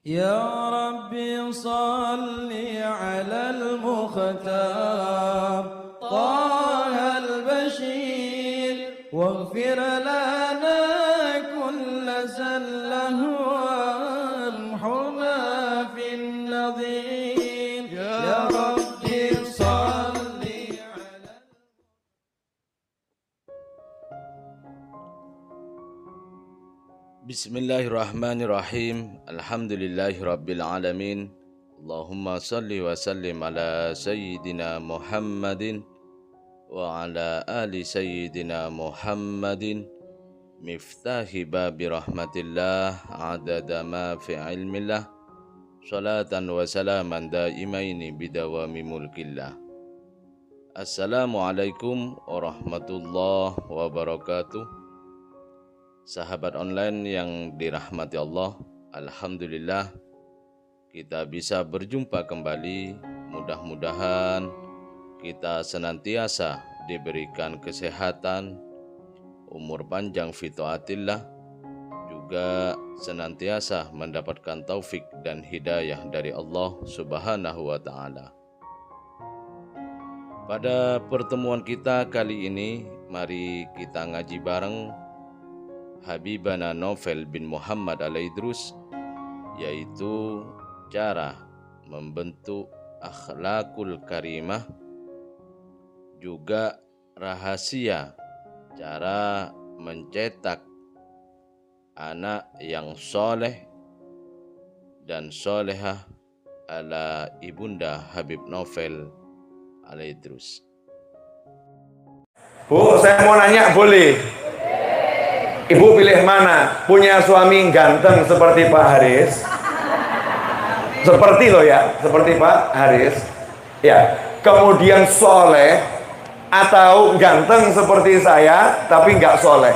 يا ربي صل على المختار طه البشير واغفر لنا كل زله وامحنا في النظير يا ربي صل على Bismillahirrahmanirrahim. Alhamdulillahirabbil alamin. Allahumma salli wa sallim ala sayyidina Muhammadin wa ala ali sayyidina Muhammadin miftahi babi rahmatillah adada ma fi ilmillah salatan wa salaman daimaini bidawami mulkillah. Assalamualaikum warahmatullahi wabarakatuh. Sahabat online yang dirahmati Allah, alhamdulillah kita bisa berjumpa kembali. Mudah-mudahan kita senantiasa diberikan kesehatan, umur panjang fi taatillah, juga senantiasa mendapatkan taufik dan hidayah dari Allah Subhanahu wa taala. Pada pertemuan kita kali ini, mari kita ngaji bareng Habibana Novel bin Muhammad Al-Idrus, yaitu cara membentuk akhlakul karimah, juga rahasia cara mencetak anak yang soleh dan solehah ala ibunda Habib Novel Al-Idrus. Bu, saya mau nanya boleh? Ibu pilih mana? Punya suami ganteng seperti Pak Haris? Seperti loh ya, seperti Pak Haris. Ya, kemudian soleh atau ganteng seperti saya tapi nggak soleh?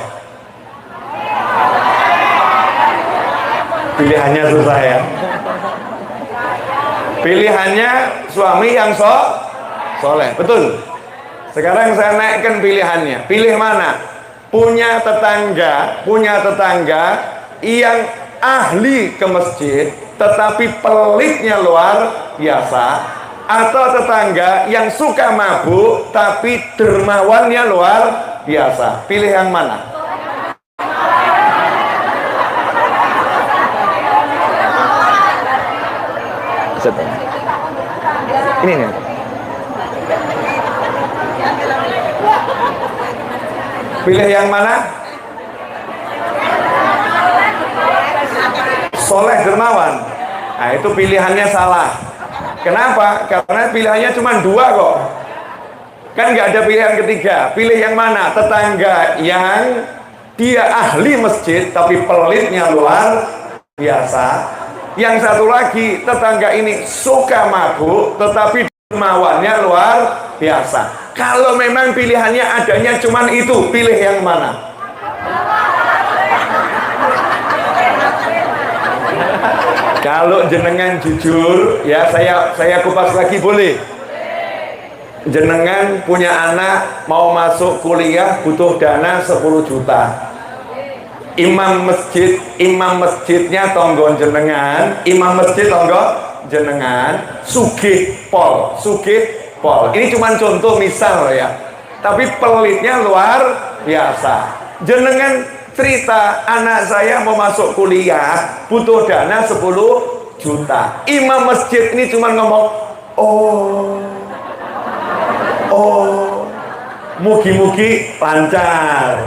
Pilihannya susah ya. Pilihannya suami yang soleh, betul. Sekarang saya naikkan pilihannya. Pilih mana? Punya tetangga yang ahli ke masjid tetapi pelitnya luar biasa, atau tetangga yang suka mabuk tapi dermawannya luar biasa? Pilih yang mana? Ini nih. Pilih yang mana? Soleh dermawan. Nah, itu pilihannya salah. Kenapa? Karena pilihannya cuma dua kok. Kan nggak ada pilihan ketiga. Pilih yang mana? Tetangga yang dia ahli masjid tapi pelitnya luar biasa. Yang satu lagi, tetangga ini suka mabuk tetapi dermawannya luar biasa. Kalau memang pilihannya adanya cuman itu, pilih yang mana? Kalau jenengan jujur, ya saya kupas lagi boleh. Jenengan punya anak mau masuk kuliah butuh dana 10 juta. Imam masjidnya tonggo jenengan, sugih pol. Ini cuma contoh misal ya. Tapi pelitnya luar biasa. Jenengan cerita, anak saya mau masuk kuliah butuh dana 10 juta. Imam masjid ini cuma ngomong, mugi-mugi lancar.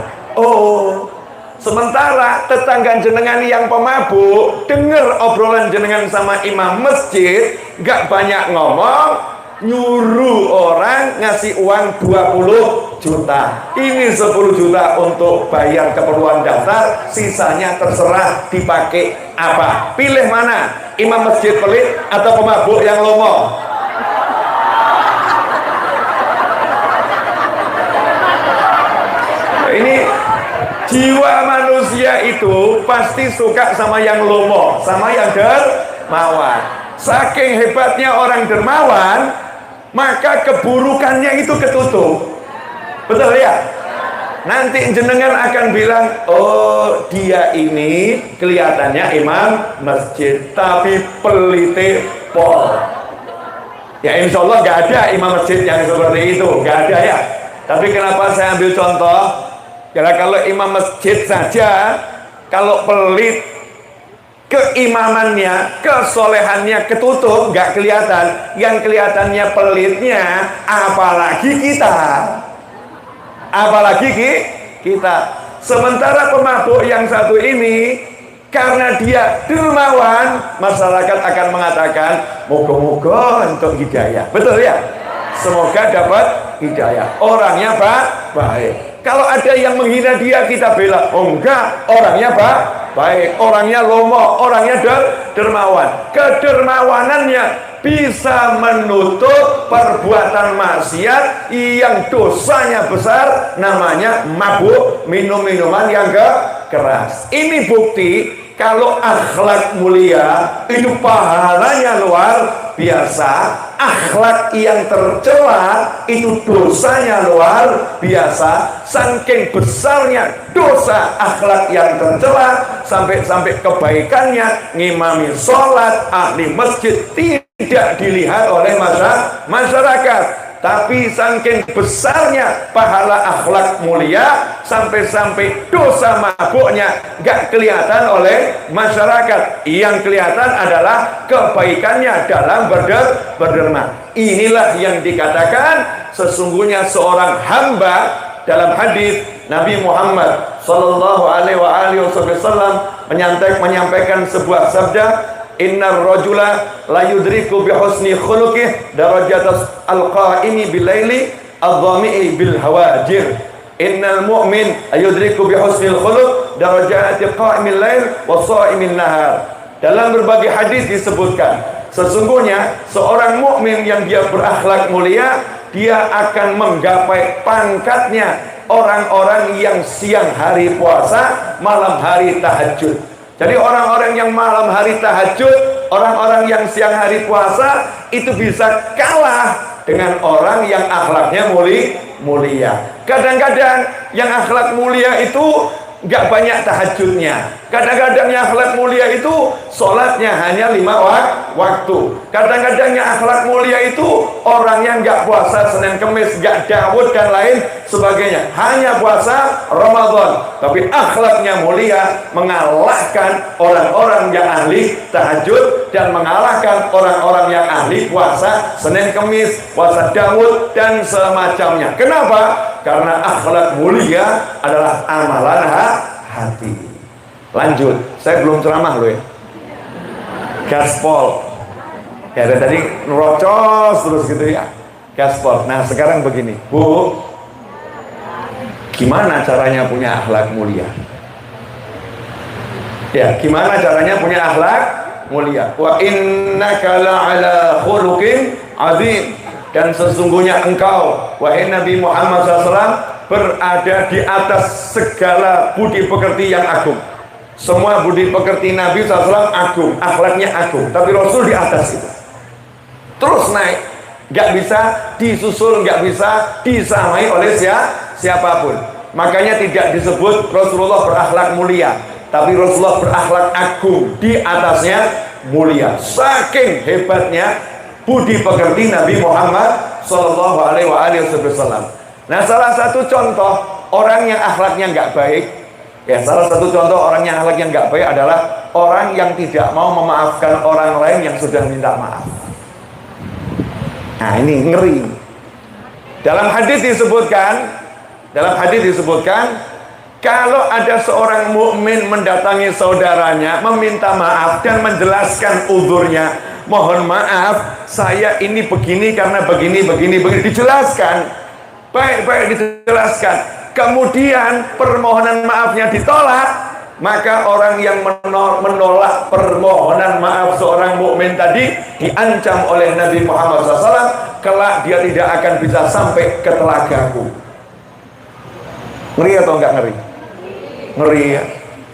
Sementara tetangga jenengan yang pemabuk denger obrolan jenengan sama imam masjid, gak banyak ngomong, nyuruh orang ngasih uang 20 juta. Ini 10 juta untuk bayar keperluan dasar, sisanya terserah dipakai apa. Pilih mana? Imam masjid pelit atau pemabuk yang lomo? Ini jiwa manusia itu pasti suka sama yang lomo, sama yang dermawan. Saking hebatnya orang dermawan, maka keburukannya itu ketutup. Betul ya? Nanti jenengan akan bilang, oh dia ini kelihatannya imam masjid, tapi pelite pol. Ya insya Allah nggak ada imam masjid yang seperti itu, nggak ada ya. Tapi kenapa saya ambil contoh? Karena kalau imam masjid saja, kalau pelit, keimamannya, kesolehannya ketutup, nggak kelihatan. Yang kelihatannya pelitnya, apalagi kita. Apalagi kita. Sementara pemabuk yang satu ini, karena dia dermawan, masyarakat akan mengatakan moga-moga untuk hidayah. Betul ya? Semoga dapat hidayah. Orangnya baik. Kalau ada yang menghina dia, kita bela. Oh enggak, orangnya baik, orangnya lomo, orangnya dermawan. Kedermawanannya bisa menutup perbuatan maksiat yang dosanya besar, namanya mabuk, minum minuman yang keras. Ini bukti kalau akhlak mulia itu pahalanya luar biasa. Akhlak yang tercela itu dosanya luar biasa. Saking besarnya dosa akhlak yang tercela, sampai kebaikannya ngimami sholat, ahli masjid tidak dilihat oleh masyarakat. Tapi saking besarnya pahala akhlak mulia, sampai dosa mabuknya gak kelihatan oleh masyarakat. Yang kelihatan adalah kebaikannya dalam berderma. Inilah yang dikatakan sesungguhnya seorang hamba. Dalam hadis Nabi Muhammad sallallahu alaihi wasallam menyampaikan sebuah sabda, innar rajula la yudriku bi husni khuluqih darajatas al-qa'imi bil laili adh-dhami'i bil hawajir. Innal mu'min yudriku bi husnil khuluq darajati qa'imil lail wa sha'imin nahar. Dalam berbagai hadis disebutkan, sesungguhnya seorang mukmin yang dia berakhlak mulia, dia akan menggapai pangkatnya orang-orang yang siang hari puasa, malam hari tahajud. Jadi orang-orang yang malam hari tahajud, orang-orang yang siang hari puasa, itu bisa kalah dengan orang yang akhlaknya mulia. Kadang-kadang yang akhlak mulia itu nggak banyak tahajudnya. Kadang-kadang yang akhlak mulia itu sholatnya hanya 5 waktu. Kadang-kadang yang akhlak mulia itu orangnya nggak puasa Senin Kemis, nggak Daud dan lain sebagainya, hanya puasa Ramadan. Tapi akhlaknya mulia, mengalahkan orang-orang yang ahli tahajud dan mengalahkan orang-orang yang ahli puasa Senin Kemis, puasa Daud dan semacamnya. Kenapa? Karena akhlak mulia adalah amalan hati. Lanjut, saya belum ceramah loh ya. Gaspol. Ya tadi nerocos terus gitu ya. Gaspol. Nah sekarang begini, Bu, gimana caranya punya akhlak mulia? Ya, gimana caranya punya akhlak mulia? Wa innaka la'ala khuluqin azim. Dan sesungguhnya engkau, wahai Nabi Muhammad SAW, berada di atas segala budi pekerti yang agung. Semua budi pekerti Nabi SAW agung, akhlaknya agung, tapi Rasul di atas itu. Terus naik, nggak bisa disusul, nggak bisa disamai oleh siapapun. Makanya tidak disebut Rasulullah berakhlak mulia, tapi Rasulullah berakhlak agung, di atasnya mulia. Saking hebatnya budi pekerti Nabi Muhammad Sallallahu Alaihi Wasallam. Nah, salah satu contoh orang yang akhlaknya nggak baik, ya salah satu contoh orang yang akhlaknya nggak baik adalah orang yang tidak mau memaafkan orang lain yang sudah minta maaf. Nah, ini ngeri. Dalam hadis disebutkan, kalau ada seorang mukmin mendatangi saudaranya, meminta maaf dan menjelaskan uzurnya, mohon maaf, saya ini begini karena begini, dijelaskan, baik-baik dijelaskan. Kemudian permohonan maafnya ditolak, maka orang yang menolak permohonan maaf seorang mukmin tadi diancam oleh Nabi Muhammad SAW, kelak dia tidak akan bisa sampai ke telagaku. Ngeri atau enggak ngeri? Ngeri ya.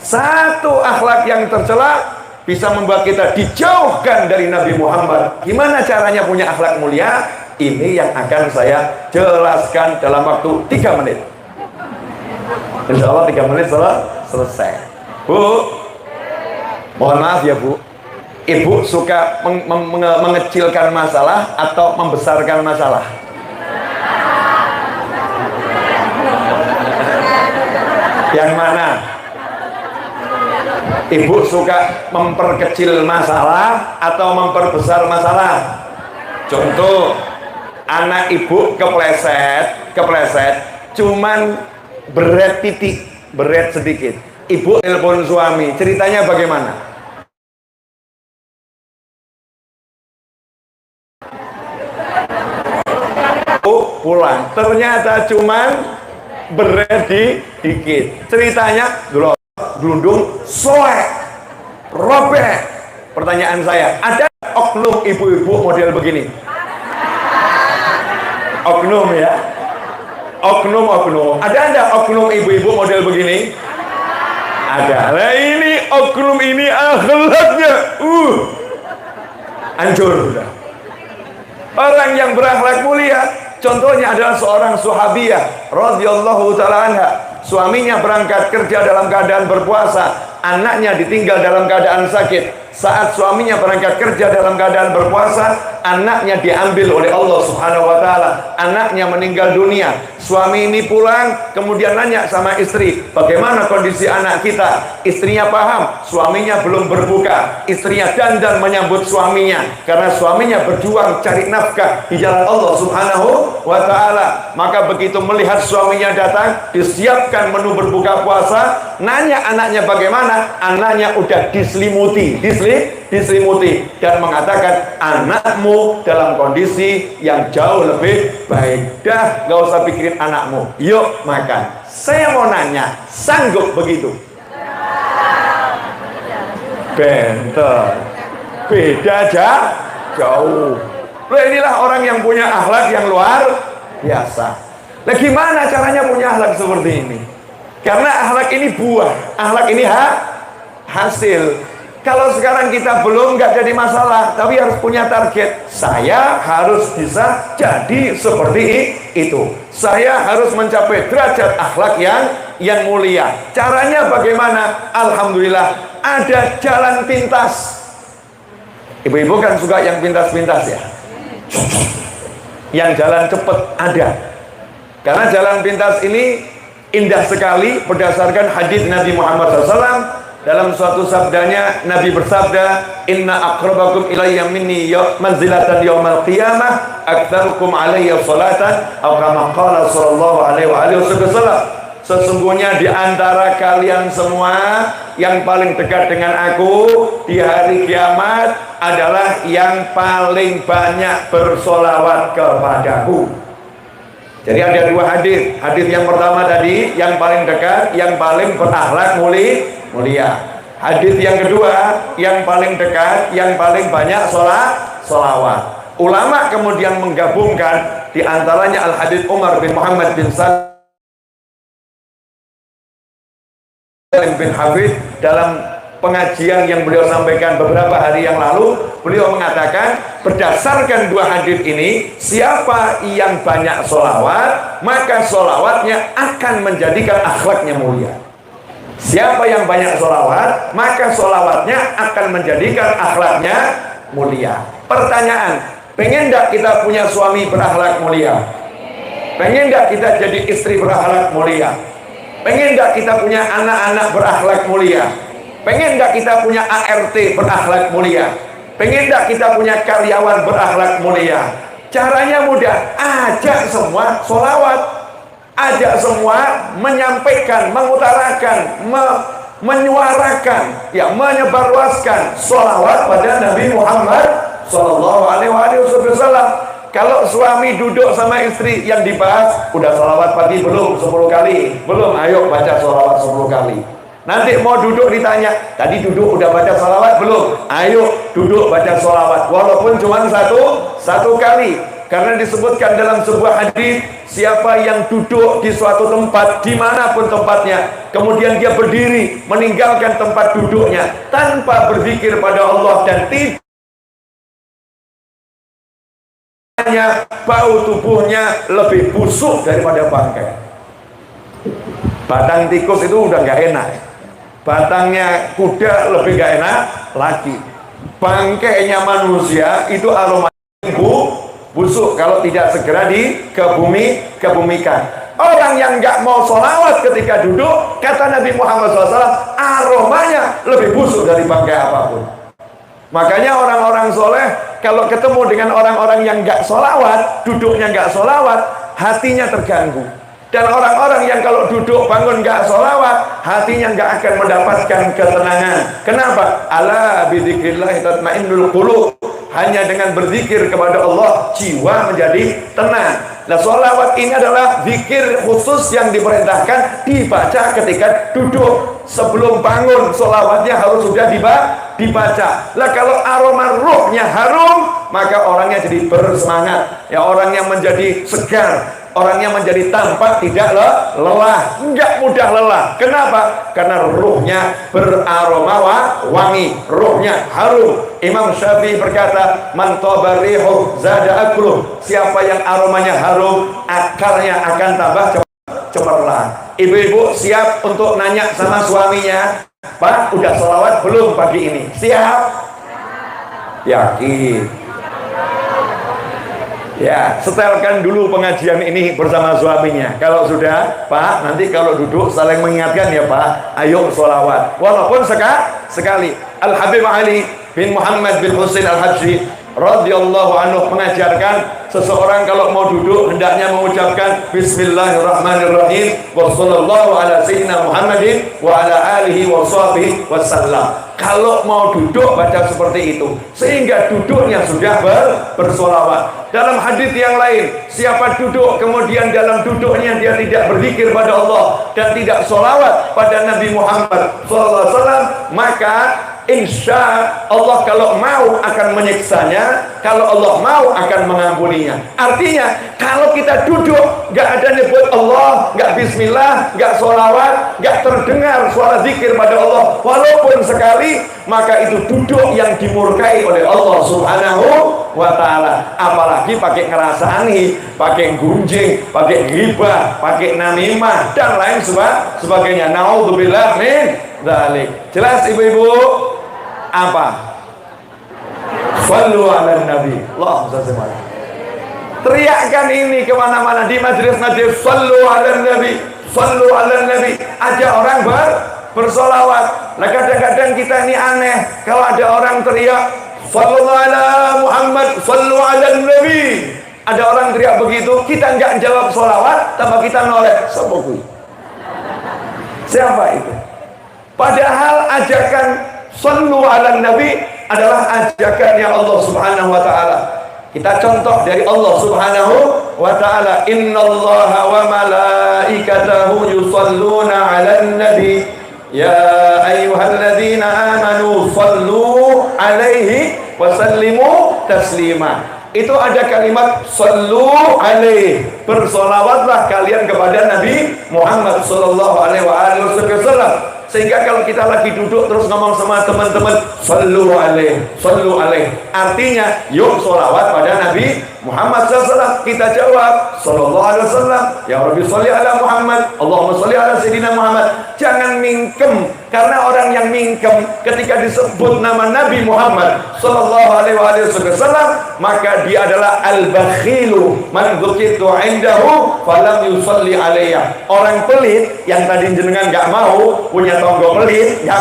Satu akhlak yang tercela bisa membuat kita dijauhkan dari Nabi Muhammad. Gimana caranya punya akhlak mulia? Ini yang akan saya jelaskan dalam waktu 3 menit. Insya Allah 3 menit selesai. Bu, mohon maaf ya Bu, Ibu suka mengecilkan masalah atau membesarkan masalah? Yang mana? Ibu suka memperkecil masalah atau memperbesar masalah? Contoh, anak ibu kepleset, cuman berat titik, berat sedikit. Ibu telepon suami, ceritanya bagaimana? Pulang, ternyata cuman berat dikit. Ceritanya gelundung soek, robek. Pertanyaan saya, ada oknum ibu-ibu model begini? Oknum ya, oknum. Ada oknum ibu-ibu model begini? Ada. Nah ini oknum ini akhlaknya hancur sudah. Orang yang berakhlak mulia, contohnya adalah seorang sahabiyah radhiyallahu taala anha. Suaminya berangkat kerja dalam keadaan berpuasa, anaknya ditinggal dalam keadaan sakit. Saat suaminya berangkat kerja dalam keadaan berpuasa, anaknya diambil oleh Allah Subhanahu wa taala. Anaknya meninggal dunia. Suami ini pulang, kemudian nanya sama istri, "Bagaimana kondisi anak kita?" Istrinya paham, suaminya belum berbuka. Istrinya dandan menyambut suaminya karena suaminya berjuang cari nafkah di jalan Allah Subhanahu wa taala. Maka begitu melihat suaminya datang, disiapkan menu berbuka puasa, nanya anaknya bagaimana, anaknya udah diselimuti dan mengatakan, "Anakmu dalam kondisi yang jauh lebih baik. Dah, gak usah pikirin anakmu, yuk makan." Saya mau nanya, sanggup begitu? Bentar, beda jauh. Loh, inilah orang yang punya akhlak yang luar biasa. Nah, gimana caranya punya akhlak seperti ini? Karena akhlak ini buah, akhlak ini hasil. Kalau sekarang kita belum, nggak jadi masalah, tapi harus punya target. Saya harus bisa jadi seperti itu. Saya harus mencapai derajat akhlak yang mulia. Caranya bagaimana? Alhamdulillah, ada jalan pintas. Ibu-ibu kan suka yang pintas-pintas ya. Yang jalan cepat ada. Karena jalan pintas ini indah sekali berdasarkan hadis Nabi Muhammad SAW. Dalam suatu sabdanya Nabi bersabda, "Inna aqrabakum ilayya minni manzilatan yaumal qiyamah aktsarukum alayya salatan," atau kama qala sallallahu alaihi wasallam. Sesungguhnya di antara kalian semua yang paling dekat dengan aku di hari kiamat adalah yang paling banyak bersolawat kepadaku. Jadi ada dua hadis. Hadis yang pertama tadi, yang paling dekat, yang paling berakhlak mulia. Hadis yang kedua, yang paling dekat, yang paling banyak sholawat. Ulama kemudian menggabungkan di antaranya al-hadis Umar bin Muhammad bin Salim bin Hafid dalam pengajian yang beliau sampaikan beberapa hari yang lalu. Beliau mengatakan berdasarkan dua hadis ini, siapa yang banyak sholawat, maka sholawatnya akan menjadikan akhlaknya mulia. Siapa yang banyak sholawat, maka sholawatnya akan menjadikan akhlaknya mulia. Pertanyaan, pengen enggak kita punya suami berakhlak mulia? Pengen enggak kita jadi istri berakhlak mulia? Pengen enggak kita punya anak-anak berakhlak mulia? Pengen enggak kita punya ART berakhlak mulia? Pengen enggak kita punya karyawan berakhlak mulia? Caranya mudah, ajak semua sholawat. Ajak semua menyampaikan, mengutarakan, menyuarakan, ya, menyebarluaskan sholawat pada Nabi Muhammad Sallallahu Alaihi Wasallam. Kalau suami duduk sama istri, yang dibahas, udah sholawat pagi belum? 10 kali belum? Ayo baca sholawat 10 kali. Nanti mau duduk ditanya, tadi duduk udah baca sholawat belum? Ayo duduk baca sholawat, walaupun cuma satu kali. Karena disebutkan dalam sebuah hadis, siapa yang duduk di suatu tempat, dimanapun tempatnya, kemudian dia berdiri meninggalkan tempat duduknya tanpa berzikir pada Allah dan tidak, bau tubuhnya lebih busuk daripada bangkai. Batang tikus itu udah nggak enak, batangnya kuda lebih nggak enak lagi, bangkainya manusia itu aroma busuk kalau tidak segera kebumikan. Orang yang nggak mau sholawat ketika duduk, kata Nabi Muhammad SAW, aromanya lebih busuk dari bangkai apapun. Makanya orang-orang soleh kalau ketemu dengan orang-orang yang nggak sholawat, duduknya nggak sholawat, hatinya terganggu. Dan orang-orang yang kalau duduk bangun nggak sholawat, hatinya nggak akan mendapatkan ketenangan. Kenapa? Ala bidzikrillah tatmainnul qulub. Hanya dengan berzikir kepada Allah, jiwa menjadi tenang. Nah, sholawat ini adalah zikir khusus yang diperintahkan dibaca ketika duduk. Sebelum bangun, sholawatnya harus sudah dibaca. Lah kalau aroma ruhnya harum, maka orangnya jadi bersemangat. Ya, orangnya menjadi segar. Orangnya menjadi tampak tidak lelah, enggak mudah lelah. Kenapa? Karena ruhnya beraroma wangi, ruhnya harum. Imam Syafi'i berkata, man taba rihu zada akluh. Siapa yang aromanya harum, akarnya akan tambah cemerlang. Ibu-ibu siap untuk nanya sama suaminya, Pak, udah sholawat belum pagi ini? Siap? Yakin? Ya, setelkan dulu pengajian ini bersama suaminya. Kalau sudah, Pak, nanti kalau duduk saling mengingatkan ya Pak, ayo sholawat. Walaupun sekali. Al-Habib Ali bin Muhammad bin Husain Al-Habsyi radhiyallahu anhu mengajarkan seseorang kalau mau duduk hendaknya mengucapkan Bismillahirrahmanirrahim wa sallallahu ala sayyidina Muhammadin wa ala alihi wa sahbihi wasallam. Kalau mau duduk baca seperti itu, sehingga duduknya sudah bersolawat. Dalam hadis yang lain, siapa duduk kemudian dalam duduknya dia tidak berzikir pada Allah dan tidak solawat pada Nabi Muhammad SAW, maka insya Allah kalau mau akan menyiksanya, kalau Allah mau akan mengampuninya. Artinya kalau kita duduk gak ada nyebut Allah, gak bismillah, gak sholawat, gak terdengar suara zikir pada Allah walaupun sekali, maka itu duduk yang dimurkai oleh Allah Subhanahu wa ta'ala. Apalagi pakai ngerasani, pakai gunjing, pakai ghibah, pakai namimah dan lain sebagainya. Naudzubillah min dzalik. Jelas ibu-ibu? Apa? Shallu ala nabi. Allahumma shalli. Teriakkan ini kemana-mana di majelis-majelis. Shallu ala nabi, shallu ala nabi. Ajak orang bersolawat. Nah, kadang-kadang kita ini aneh kalau ada orang teriak Sallallahu ala Muhammad, sallu ala nabi. Ada orang teriak begitu, kita nggak jawab solawat, tambah kita noleh. Siapa itu? Padahal ajakan sallu ala nabi adalah ajakannya Allah Subhanahu wa ta'ala. Kita contoh dari Allah Subhanahu wa ta'ala. Innallaha wa malaikatahu yusalluna 'alan nabi ya ayyuhalladzina amanu sallu 'alaihi wa sallimu taslima. Itu ada kalimat sallu 'alaihi. Bersolawatlah kalian kepada Nabi Muhammad sallallahu alaihi wasallam. Sehingga kalau kita lagi duduk terus ngomong sama teman-teman sallu alaihi, sallu alaihi, artinya yuk sholawat pada Nabi Muhammad SAW. Kita jawab sallallahu alaihi wasallam, ya Rabbi sholli ala Muhammad, Allahumma sholli ala sayyidina Muhammad. Jangan mingkem, karena orang yang mingkem ketika disebut nama Nabi Muhammad sallallahu alaihi wasallam, maka dia adalah al-bakhilu man dzukitu indahu falam yusalli alayya. Orang pelit yang tadi jenengan enggak mau punya tonggo pelit, nggak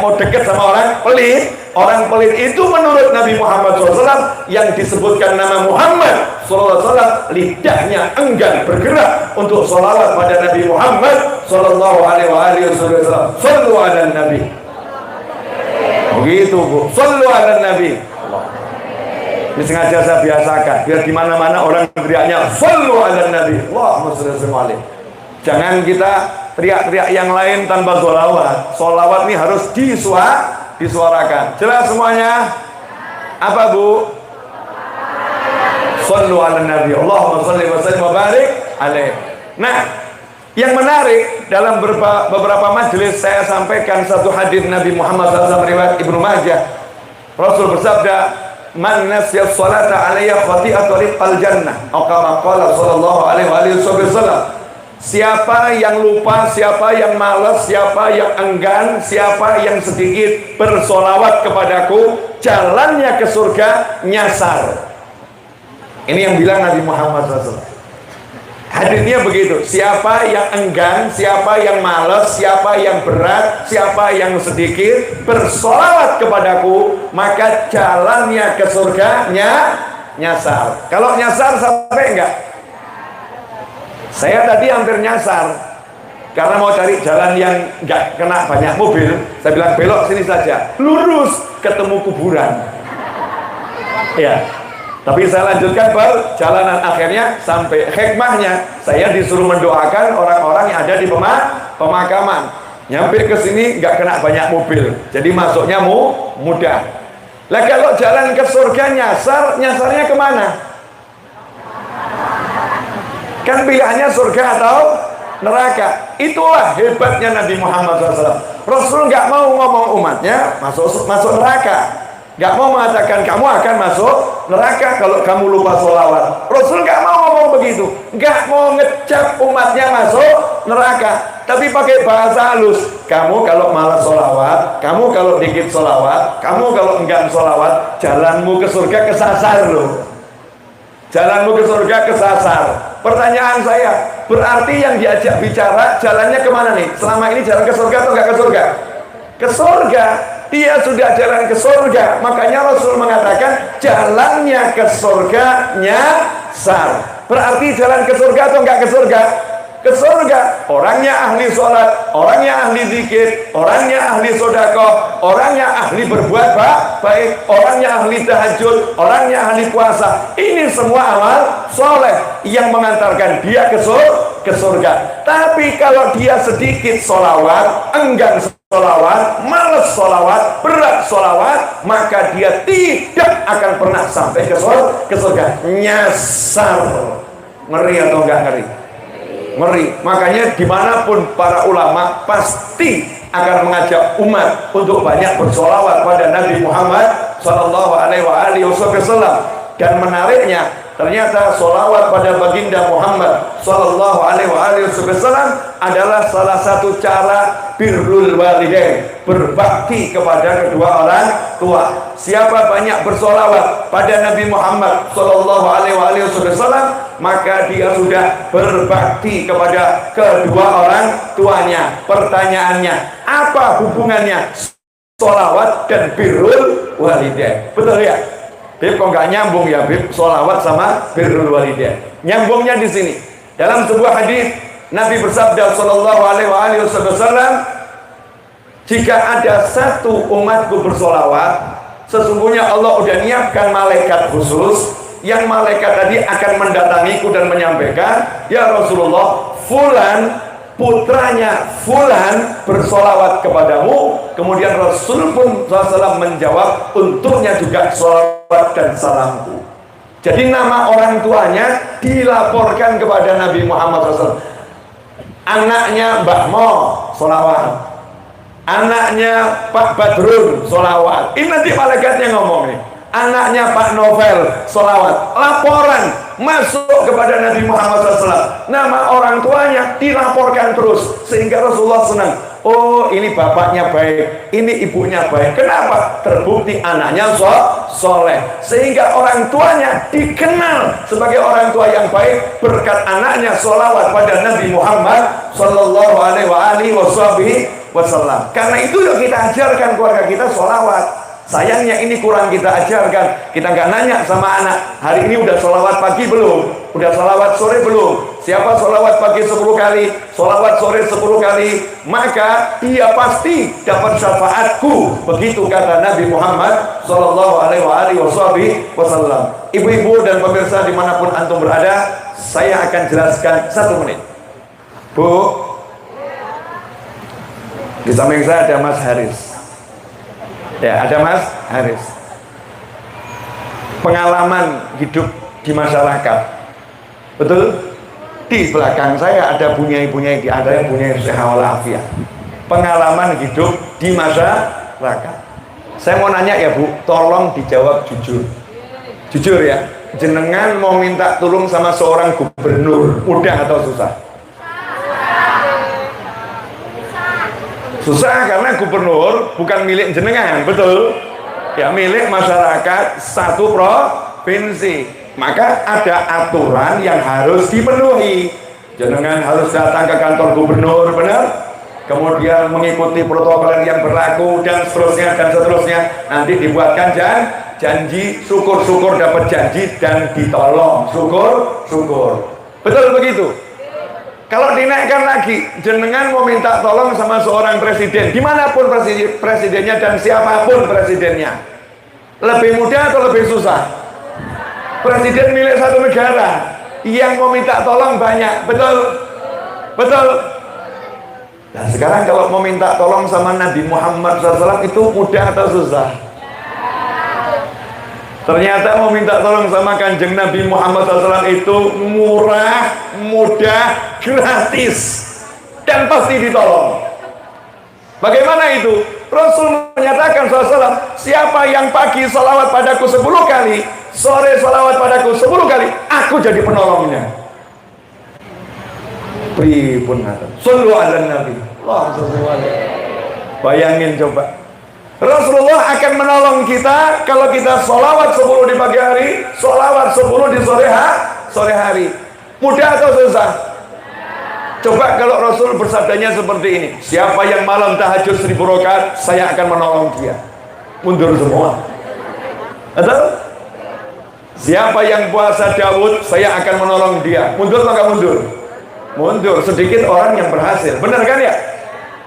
mau deket sama orang pelit. Orang pelit itu menurut Nabi Muhammad SAW yang disebutkan nama Muhammad SAW, lidahnya enggan bergerak untuk sholawat pada Nabi Muhammad Sallallahu Alaihi Wasallam. Sallu ala Nabi. Begitu bu, sallu ala Nabi. Ini sengaja saya biasakan biar di mana-mana orang teriaknya sallu ala Nabi. Allahumma shalli alaihi. Jangan kita teriak-teriak yang lain tanpa sholawat. Sholawat ini harus disuarakan. Jelas semuanya? Apa bu? Shallu ala nabi. Allahumma shalli wa sallim wa barik alaih. Nah, yang menarik dalam beberapa majelis saya sampaikan satu hadis Nabi Muhammad SAW riwayat Ibnu Majah. Rasul bersabda, "Man nasiya sholata alayya khati'atu riqal jannah." Atau kama qala sallallahu alaihi wasallam. Siapa yang lupa, siapa yang malas, siapa yang enggan, siapa yang sedikit bersolawat kepadaku, jalannya ke surga nyasar. Ini yang bilang Nabi Muhammad SAW. Hadisnya begitu. Siapa yang enggan, siapa yang malas, siapa yang berat, siapa yang sedikit bersolawat kepadaku, maka jalannya ke surga nyasar. Kalau nyasar sampai enggak? Saya tadi hampir nyasar karena mau cari jalan yang enggak kena banyak mobil. Saya bilang belok sini saja, lurus ketemu kuburan. Ya. Tapi saya lanjutkan perjalanan, akhirnya sampai hikmahnya saya disuruh mendoakan orang-orang yang ada di pemakaman. Nyampe ke sini nggak kena banyak mobil, jadi masuknya mudah. Lah kalau jalan ke surga nyasarnya kemana? Kan pilihannya surga atau neraka. Itulah hebatnya Nabi Muhammad SAW. Rasul nggak mau ngomong umatnya masuk neraka. Gak mau mengatakan kamu akan masuk neraka kalau kamu lupa sholawat. Rasul gak mau ngomong begitu. Gak mau ngecap umatnya masuk neraka. Tapi pakai bahasa halus. Kamu kalau malas sholawat, kamu kalau dikit sholawat, kamu kalau enggan sholawat, jalanmu ke surga kesasar loh. Jalanmu ke surga kesasar. Pertanyaan saya, berarti yang diajak bicara jalannya kemana nih? Selama ini jalan ke surga atau enggak ke surga? Ke surga. Dia sudah jalan ke surga, makanya Rasul mengatakan jalannya ke surga nyasar. Berarti jalan ke surga atau enggak ke surga? Ke surga. Orangnya ahli sholat, orangnya ahli zikir, orangnya ahli sodako, orangnya ahli berbuat baik, orangnya ahli tahajud, orangnya ahli puasa. Ini semua amal soleh yang mengantarkan dia ke surga. Tapi kalau dia sedikit sholawat, enggan sholawat, males sholawat, berat sholawat, maka dia tidak akan pernah sampai ke surga. Nyasar. Ngeri atau enggak ngeri? Ngeri. Makanya dimanapun para ulama pasti akan mengajak umat untuk banyak bersolawat pada Nabi Muhammad SAW. Dan menariknya, ternyata solawat pada baginda Muhammad SAW adalah salah satu cara birrul walidain, berbakti kepada kedua orang tua. Siapa banyak bersolawat pada Nabi Muhammad SAW, maka dia sudah berbakti kepada kedua orang tuanya. Pertanyaannya, apa hubungannya solawat dan birrul walidain? Betul ya? Bib, kok nggak nyambung ya Bib, solawat sama birrul walidain? Nyambungnya di sini. Dalam sebuah hadis Nabi bersabda sallallahu alaihi wasallam, jika ada satu umatku bersolawat, sesungguhnya Allah udah nyiapkan malaikat khusus, yang malaikat tadi akan mendatangiku dan menyampaikan, ya Rasulullah, fulan putranya fulan bersolawat kepadamu. Kemudian Rasul pun SAW menjawab, untuknya juga solawat dan salamku. Jadi nama orang tuanya dilaporkan kepada Nabi Muhammad SAW. Anaknya Mbak Mo solawat, anaknya Pak Badrun solawat. Ini nanti malaikatnya ngomong nih, anaknya Pak Novel solawat. Laporan masuk kepada Nabi Muhammad SAW. Nama orang tuanya dilaporkan terus, sehingga Rasulullah senang. Oh, ini bapaknya baik, ini ibunya baik. Kenapa? Terbukti anaknya soleh, sehingga orang tuanya dikenal sebagai orang tua yang baik berkat anaknya solawat pada Nabi Muhammad Sallallahu Alaihi Wasallam. Karena itu yuk kita ajarkan keluarga kita solawat. Sayangnya ini kurang kita ajarkan. Kita nggak nanya sama anak, hari ini udah sholawat pagi belum? Udah sholawat sore belum? Siapa sholawat pagi 10 kali, sholawat sore 10 kali, maka dia pasti dapat syafaatku. Begitu kata Nabi Muhammad Sallallahu Alaihi Wasallam. Ibu-ibu dan pemirsa dimanapun antum berada, saya akan jelaskan 1 menit. Bu, di samping saya ada Mas Haris. Ya, ada Mas Haris. Pengalaman hidup di masyarakat. Betul? Di belakang saya ada bunyai-bunyai, ada yang bunyai sehat walafiat. Pengalaman hidup di masyarakat. Saya mau nanya ya Bu, tolong dijawab jujur. Jujur ya. Jenengan mau minta tolong sama seorang gubernur, mudah atau susah? Susah karena gubernur bukan milik jenengan, betul? Ya, milik masyarakat satu provinsi. Maka ada aturan yang harus dipenuhi. Jenengan harus datang ke kantor gubernur, benar? Kemudian mengikuti protokol yang berlaku dan seterusnya. Nanti dibuatkan janji, syukur-syukur dapat janji dan ditolong, syukur. Betul begitu? Kalau dinaikkan lagi, jenengan mau minta tolong sama seorang presiden, dimanapun presidennya dan siapapun presidennya, lebih mudah atau lebih susah? Presiden milik satu negara, yang mau minta tolong banyak, betul? Nah sekarang kalau mau minta tolong sama Nabi Muhammad SAW itu mudah atau susah? Ternyata mau minta tolong sama Kanjeng Nabi Muhammad SAW itu murah, mudah, gratis, dan pasti ditolong. Bagaimana itu? Rasul menyatakan SAW, siapa yang pagi salawat padaku 10 kali, sore salawat padaku 10 kali, aku jadi penolongnya. Pripun ngaten. Sallu ala Nabi. Bayangin coba. Rasulullah akan menolong kita kalau kita sholawat 10 di pagi hari, sholawat 10 di sore hari. Mudah atau susah? Coba kalau Rasul bersabdanya seperti ini, siapa yang malam tahajud 1000 rakaat, saya akan menolong dia. Mundur semua. Atau siapa yang puasa Daud, saya akan menolong dia. Mundur atau nggak mundur? Mundur. Sedikit orang yang berhasil. Benar kan ya?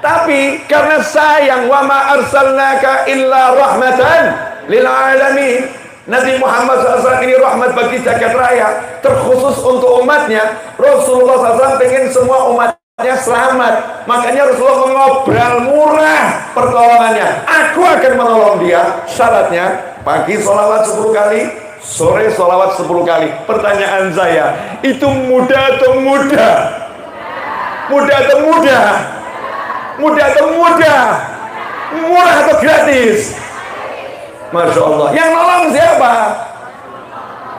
Tapi karena sayang, wa ma arsalnaka illa rahmatan lil alamin. Nabi Muhammad SAW ini rahmat bagi jagat raya, terkhusus untuk umatnya. Rasulullah SAW pengen semua umatnya selamat. Makanya Rasulullah mengobrol murah pertolongannya. Aku akan menolong dia. Syaratnya pagi sholawat 10 kali, sore sholawat 10 kali. Pertanyaan saya, itu mudah atau mudah? Mudah atau mudah? Mudah atau mudah? Murah atau gratis? Masya Allah. Yang nolong siapa?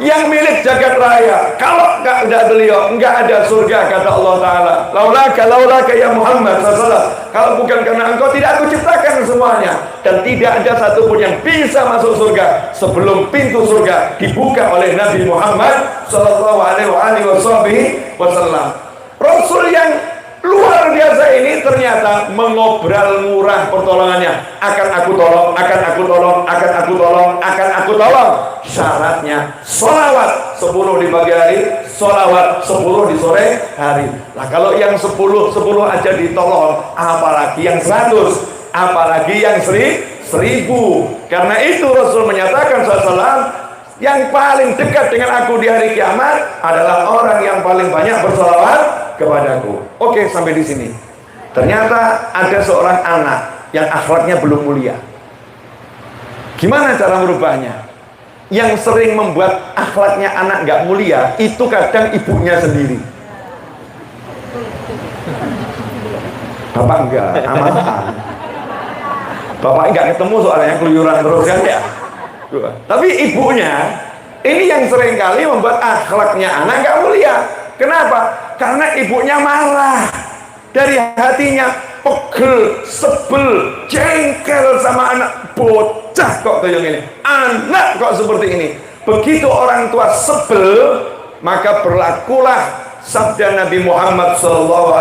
Yang milik jagat raya. Kalau nggak ada beliau, nggak ada surga, kata Allah Ta'ala. Laulaka ya Muhammad SAW. Kalau bukan karena engkau, tidak aku ciptakan semuanya. Dan tidak ada satupun yang bisa masuk surga sebelum pintu surga dibuka oleh Nabi Muhammad SAW. Rasul yang luar biasa ini ternyata mengobrol murah pertolongannya. Akan aku tolong, akan aku tolong, akan aku tolong, akan aku tolong. Syaratnya sholawat 10 di pagi hari, sholawat 10 di sore hari. Nah kalau yang 10 aja ditolong, apalagi yang 100, apalagi yang 1000. Karena itu Rasul menyatakan SAW, yang paling dekat dengan aku di hari kiamat adalah orang yang paling banyak bersolawat kepadaku. Oke, sampai di sini. Ternyata ada seorang anak yang akhlaknya belum mulia. Gimana cara merubahnya? Yang sering membuat akhlaknya anak nggak mulia itu kadang ibunya sendiri. Bapak enggak, aman. Bapak enggak ketemu soalnya keluyuran terus kan ya. Tapi ibunya ini yang sering kali membuat akhlaknya anak nggak mulia. Kenapa? Karena ibunya marah dari hatinya, pegel, sebel, jengkel sama anak. Bocah kok kayak ini, anak kok seperti ini. Begitu orang tua sebel, maka berlakulah sabda Nabi Muhammad SAW,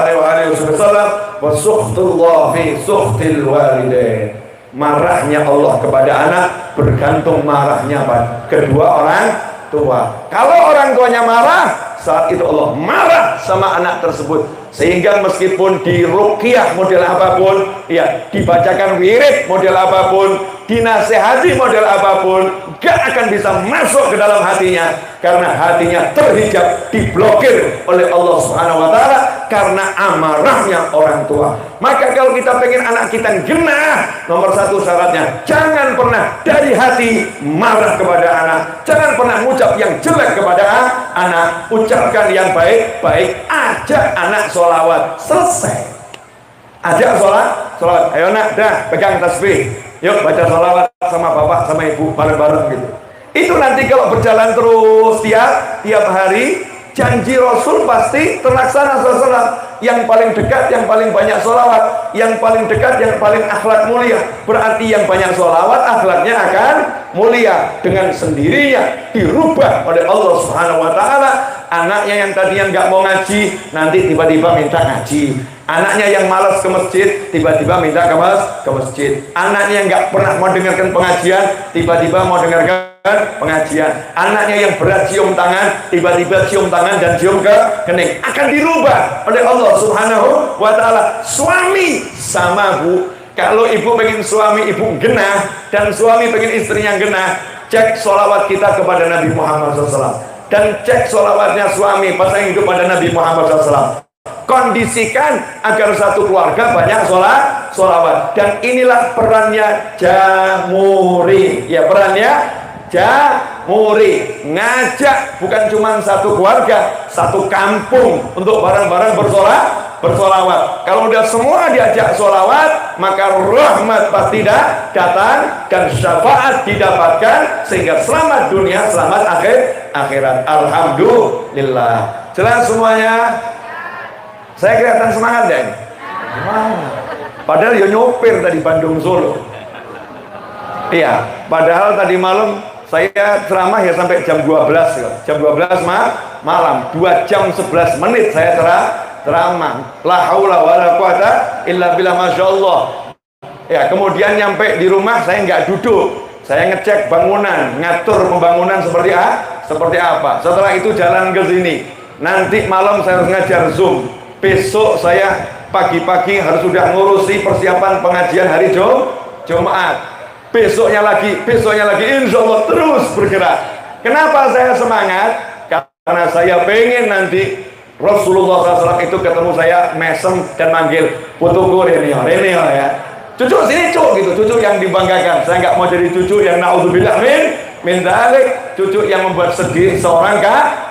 wa sukhtullah fi sukhtil walidain. Marahnya Allah kepada anak bergantung marahnya pada kedua orang tua. Kalau orang tuanya marah, saat itu Allah marah sama anak tersebut. Sehingga meskipun diruqyah model apapun, ya dibacakan wirid model apapun, dinasehati model apapun, gak akan bisa masuk ke dalam hatinya. Karena hatinya terhijab, diblokir oleh Allah Subhanahu wa Ta'ala karena amarahnya orang tua. Maka kalau kita pengen anak kita genah, nomor 1 syaratnya, jangan pernah dari hati marah kepada anak. Jangan pernah mengucap yang jelek kepada anak. Ucapkan yang baik-baik. Ajak anak sholawat. Selesai. Ajak sholawat. Ayo nak, dah pegang tasbih. Yuk baca sholawat sama bapak sama ibu bareng-bareng gitu. Itu nanti kalau berjalan terus tiap hari, janji Rasul pasti terlaksana. yang paling dekat, yang paling banyak sholawat, yang paling dekat, yang paling akhlak mulia. Berarti yang banyak sholawat akhlaknya akan mulia. Dengan sendirinya dirubah oleh Allah Subhanahu wa Ta'ala. Anaknya yang tadinya nggak mau ngaji, nanti tiba-tiba minta ngaji. Anaknya yang malas ke masjid, tiba-tiba minta ke masjid. Anaknya yang nggak pernah mau dengarkan pengajian, tiba-tiba mau dengarkan pengajian. Anaknya yang berat cium tangan, tiba-tiba cium tangan dan cium ke kening. Akan dirubah oleh Allah Subhanahu wa Ta'ala. Suami sama bu, kalau ibu pengen suami ibu genah dan suami pengen istrinya genah, cek sholawat kita kepada Nabi Muhammad SAW dan cek sholawatnya suami pas yang hidup pada Nabi Muhammad SAW. Kondisikan agar satu keluarga banyak sholawat. Dan inilah perannya Jamuri. Ya, perannya Jamuri. Ngajak bukan cuma satu keluarga, satu kampung untuk bareng-bareng bersolawat. Kalau udah semua diajak solawat, maka rahmat pasti datang dan syafaat didapatkan sehingga selamat dunia, selamat akhirat. Alhamdulillah. Jelas semuanya? Saya kelihatan semangat deh. Padahal ya nyopir tadi Bandung Solo. Iya, padahal tadi malam saya ceramah ya sampai jam 12 ya. Jam 12 malam, 2 jam 11 menit saya ceramah. La haula wala quwata illa billah, masyaallah. Ya, kemudian nyampe di rumah saya nggak duduk. Saya ngecek bangunan, ngatur pembangunan seperti apa. Setelah itu jalan ke sini. Nanti malam saya harus ngajar Zoom. Besok saya pagi-pagi harus sudah ngurusi persiapan pengajian hari Jumat. Besoknya lagi, insya Allah terus bergerak. Kenapa saya semangat? Karena saya pengen nanti Rasulullah SAW itu ketemu saya mesem dan manggil putuku Renio ya. Cucu sini gitu, cucu yang dibanggakan. Saya nggak mau jadi cucu yang naudzubillah min dzalik, cucu yang membuat sedih seorang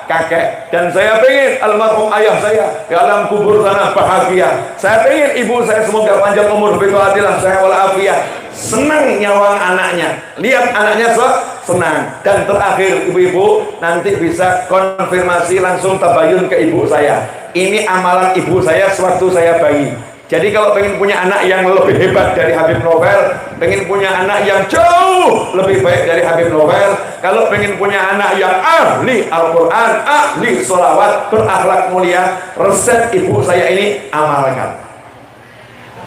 kakek. Dan saya pengen almarhum ayah saya di alam kubur sana bahagia. Saya pengen ibu saya semoga panjang umur, biqaatilah saya walafiat, senang nyawang anaknya, lihat anaknya senang. Dan terakhir ibu-ibu nanti bisa konfirmasi langsung tabayun ke ibu saya. Ini amalan ibu saya sewaktu saya bayi. Jadi kalau pengen punya anak yang lebih hebat dari Habib Novel, pengen punya anak yang jauh lebih baik dari Habib Novel, kalau pengen punya anak yang ahli Al-Quran, ahli sholawat, berakhlak mulia, resep ibu saya ini amalkan.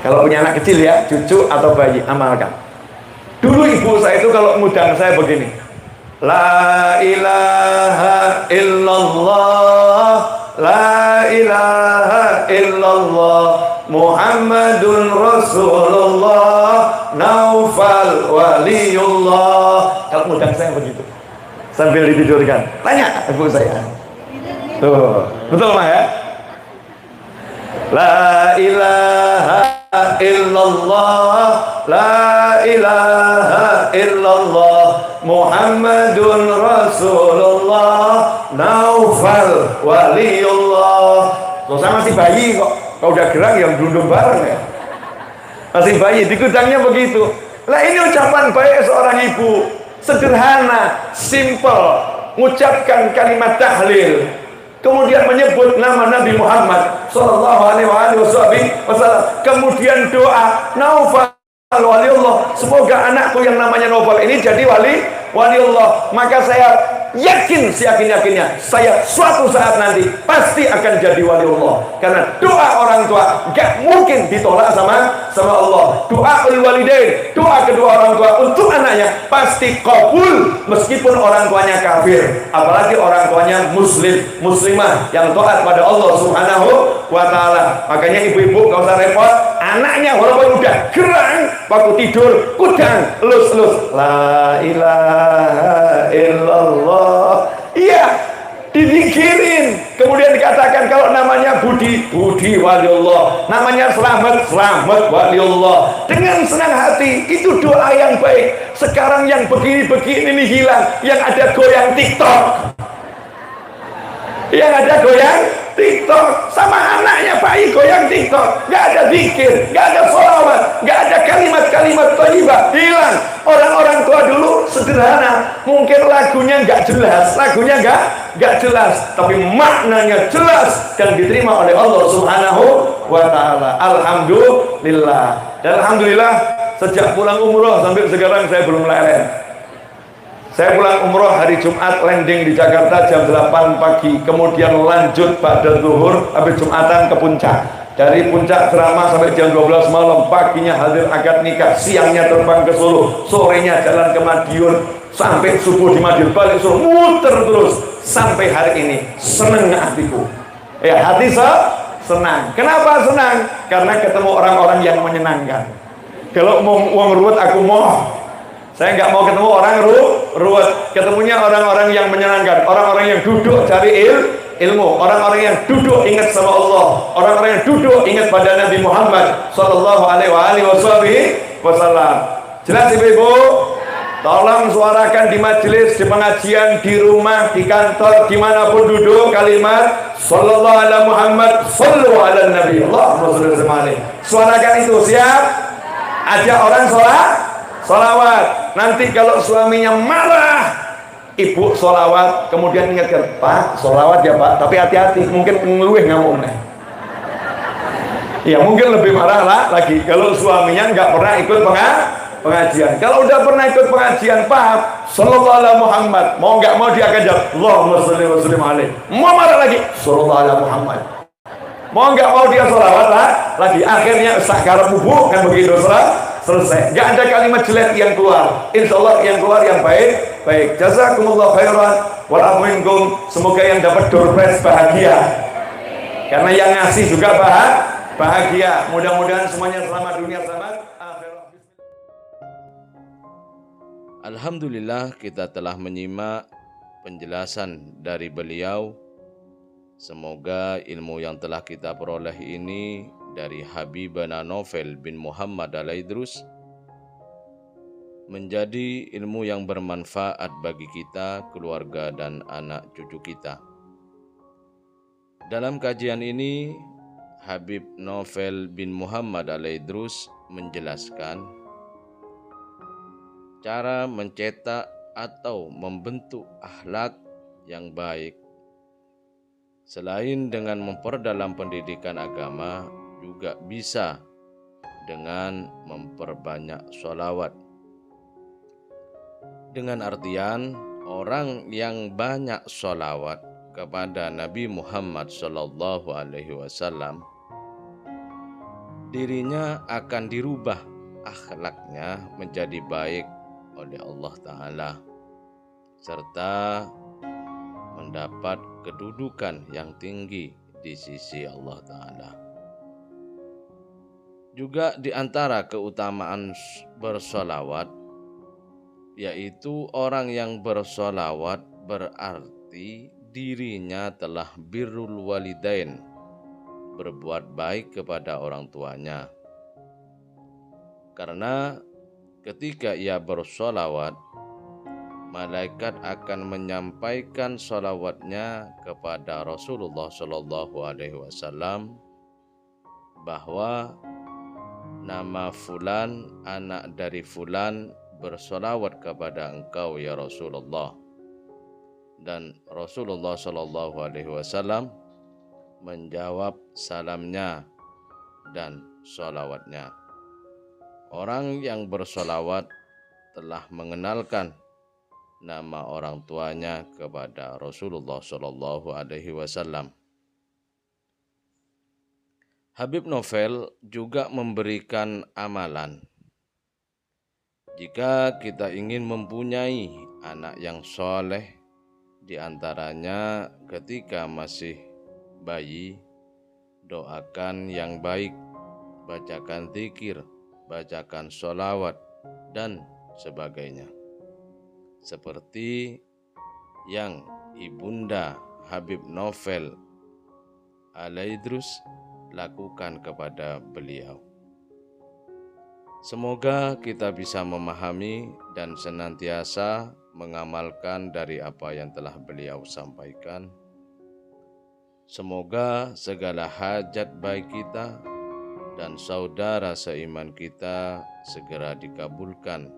Kalau punya anak kecil ya, cucu atau bayi, amalkan. Dulu ibu saya itu kalau ngundang saya begini, La ilaha illallah, La ilaha illallah, Muhammadun Rasulullah, Naufal Waliullah. Kalau ngundang saya begitu sambil ditidurkan, tanya ibu saya. Tuh, betul mah ya? La ilaha illallah, La ilaha illallah, Muhammadun Rasulullah, Naufal Waliullah. Loh, saya masih bayi kok. Kalau udah gerang yang gelundung bareng ya. Masih bayi, digudangnya begitu. Lah ini ucapan baik seorang ibu. Sederhana, simple. Mengucapkan kalimat tahlil. Kemudian menyebut nama Nabi Muhammad sallallahu alaihi wasallam. Kemudian doa, Naufal Waliullah. Semoga anakku yang namanya Naufal ini jadi wali Allah. Maka saya yakin, seyakin-yakinnya, saya suatu saat nanti pasti akan jadi wali Allah. Karena doa orang tua gak mungkin ditolak sama Allah. Doa walidain, doa kedua orang tua untuk anaknya pasti kabul meskipun orang tuanya kafir. Apalagi orang tuanya muslimah yang taat pada Allah Subhanahu wa Ta'ala. Makanya ibu-ibu gak usah repot, anaknya walaupun udah gerang waktu tidur kudang elus-elus la ilaha illallah, iya dizikirin. Kemudian dikatakan kalau namanya Budi waliullah, namanya Selamat waliullah, dengan senang hati. Itu doa yang baik. Sekarang yang begini-begini ini hilang, yang ada goyang TikTok, yang ada goyang TikTok, sama anaknya bayi goyang TikTok, gak ada zikir, gak ada sholawat, gak ada kalimat-kalimat thayyibah, hilang. Orang-orang tua dulu sederhana, mungkin lagunya gak jelas, lagunya gak gak jelas, tapi maknanya jelas dan diterima oleh Allah Subhanahu wa Ta'ala. Alhamdulillah. Dan alhamdulillah sejak pulang umroh sampai sekarang saya belum leren. Saya pulang umroh hari Jumat, landing di Jakarta jam 8 pagi, kemudian lanjut pada zuhur habis Jumatan ke puncak. Dari puncak ceramah sampai jam 12 malam, paginya hadir akad nikah, siangnya terbang ke Solo, sorenya jalan ke Madiun, sampai subuh di Madiun, balik Solo, muter terus sampai hari ini. Senang hatiku. Ya, hati senang. Kenapa senang? Karena ketemu orang-orang yang menyenangkan. Kalau mau uang ruwet aku mau. Saya nggak mau ketemu orang ruwet. Ketemunya orang-orang yang menyenangkan, orang-orang yang duduk cari ilmu, orang-orang yang duduk ingat sama Allah, orang-orang yang duduk ingat pada Nabi Muhammad Sallallahu Alaihi Wasallam. Jelas ibu-ibu? Tolong suarakan di majelis, di pengajian, di rumah, di kantor, dimanapun duduk kalimat Sallallahu Alaihi Muhammad Sallallahu Alaihi Nabi Allahumma shalli alaihi. Suarakan itu, siap? Ajak orang sholawat. Nanti kalau suaminya marah, ibu sholawat, kemudian ingatkan, Pak, sholawat ya Pak, tapi hati-hati, mungkin ngeluih ngamuk nih. Ya mungkin lebih marah lah lagi kalau suaminya nggak pernah ikut pengajian. Kalau udah pernah ikut pengajian, paham Sallallahu Alaihi Muhammad, mau nggak mau dia akan jawab Allahumma shalli wa sallim alaihi. Mau marah lagi Sallallahu Alaihi Muhammad, mau nggak mau dia sholawat lah lagi. Akhirnya sakar bubuk kan begitu, selesai. Nggak ada kalimat jelek yang keluar, insya Allah yang keluar yang baik. Jazakumullah khairan wal minkum. Semoga yang dapat door prize bahagia, karena yang ngasih juga bahagia. Mudah-mudahan semuanya selamat dunia selamat akhirat. Alhamdulillah, kita telah menyimak penjelasan dari beliau. Semoga ilmu yang telah kita peroleh ini dari Habibana Novel bin Muhammad Al-Idrus menjadi ilmu yang bermanfaat bagi kita, keluarga, dan anak cucu kita. Dalam kajian ini, Habib Novel bin Muhammad Al-Idrus menjelaskan cara mencetak atau membentuk akhlak yang baik. Selain dengan memperdalam pendidikan agama, juga bisa dengan memperbanyak sholawat. Dengan artian, orang yang banyak sholawat kepada Nabi Muhammad Sallallahu Alaihi Wasallam, dirinya akan dirubah akhlaknya menjadi baik oleh Allah Ta'ala, serta mendapat kedudukan yang tinggi di sisi Allah Ta'ala. Juga di antara keutamaan bersolawat, yaitu orang yang bersolawat berarti dirinya telah birrul walidain, berbuat baik kepada orang tuanya. Karena ketika ia bersolawat, malaikat akan menyampaikan solawatnya kepada Rasulullah Shallallahu Alaihi Wasallam bahwa nama fulan, anak dari fulan, bersolawat kepada engkau ya Rasulullah. Dan Rasulullah Shallallahu Alaihi Wasallam menjawab salamnya dan solawatnya. Orang yang bersolawat telah mengenalkan nama orang tuanya kepada Rasulullah Shallallahu Alaihi Wasallam. Habib Novel juga memberikan amalan. Jika kita ingin mempunyai anak yang soleh, di antaranya ketika masih bayi, doakan yang baik, bacakan zikir, bacakan sholawat, dan sebagainya. Seperti yang Ibunda Habib Novel Al-Idrus lakukan kepada beliau. Semoga kita bisa memahami dan senantiasa mengamalkan dari apa yang telah beliau sampaikan. Semoga segala hajat baik kita dan saudara seiman kita segera dikabulkan,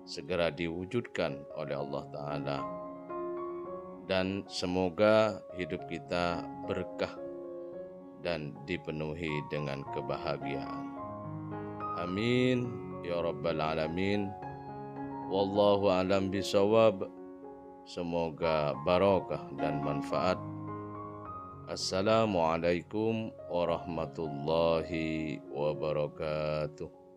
segera diwujudkan oleh Allah Ta'ala. dan semoga hidup kita berkah dan dipenuhi dengan kebahagiaan. Amin ya rabbal alamin. Wallahu a'lam bishawab. Semoga barokah dan manfaat. Assalamualaikum warahmatullahi wabarakatuh.